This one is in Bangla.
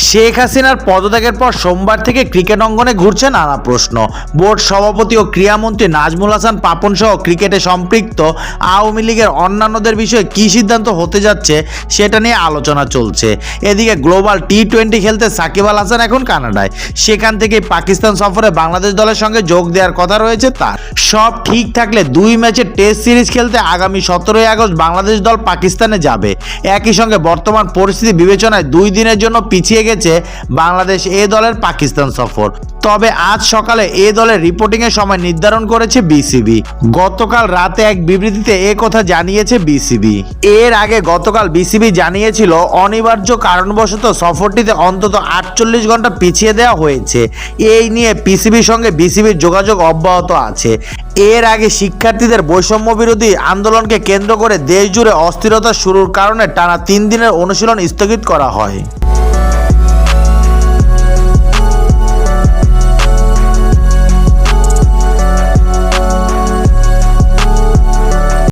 শেখ হাসিনার পদত্যাগের পর সোমবার থেকে ক্রিকেট অঙ্গনে ঘুরছে নানা প্রশ্ন। বোর্ড সভাপতি ও ক্রীড়ামন্ত্রী নাজমুল হাসান পাপন সহ ক্রিকেটে সম্পৃক্ত আওয়ামী লীগের অন্যান্যদের বিষয়ে কী সিদ্ধান্ত হতে যাচ্ছে সেটা নিয়ে আলোচনা চলছে। এদিকে গ্লোবাল টি-20 খেলতে সাকিব আল হাসান এখন কানাডায়, সেখান থেকে পাকিস্তান সফরে বাংলাদেশ দলের সঙ্গে যোগ দেওয়ার কথা রয়েছে তার। সব ঠিক থাকলে 2 ম্যাচের টেস্ট সিরিজ খেলতে আগামী 17 আগস্ট বাংলাদেশ দল পাকিস্তানে যাবে। একই সঙ্গে বর্তমান পরিস্থিতি বিবেচনায় 2 দিনের জন্য পিছিয়ে গেছে বাংলাদেশ এ দলের পাকিস্তান সফর। তবে আজ সকালে এ দলের রিপোর্টিংয়ের সময় নির্ধারণ করেছে বিসিবি। গতকাল রাতে এক বিবৃতিতে এ কথা জানিয়েছে বিসিবি। এর আগে গতকাল বিসিবি জানিয়েছিল অনিবার্য কারণবশত সফরটিতে অন্তত 48 ঘন্টা পিছিয়ে দেওয়া হয়েছে। এই নিয়ে পিসিবির সঙ্গে বিসিবির যোগাযোগ অব্যাহত আছে। এর আগে শিক্ষার্থীদের বৈষম্য বিরোধী আন্দোলনকে কেন্দ্র করে দেশ জুড়ে অস্থিরতা শুরুর কারণে টানা 3 দিনের অনুশীলন স্থগিত করা হয়।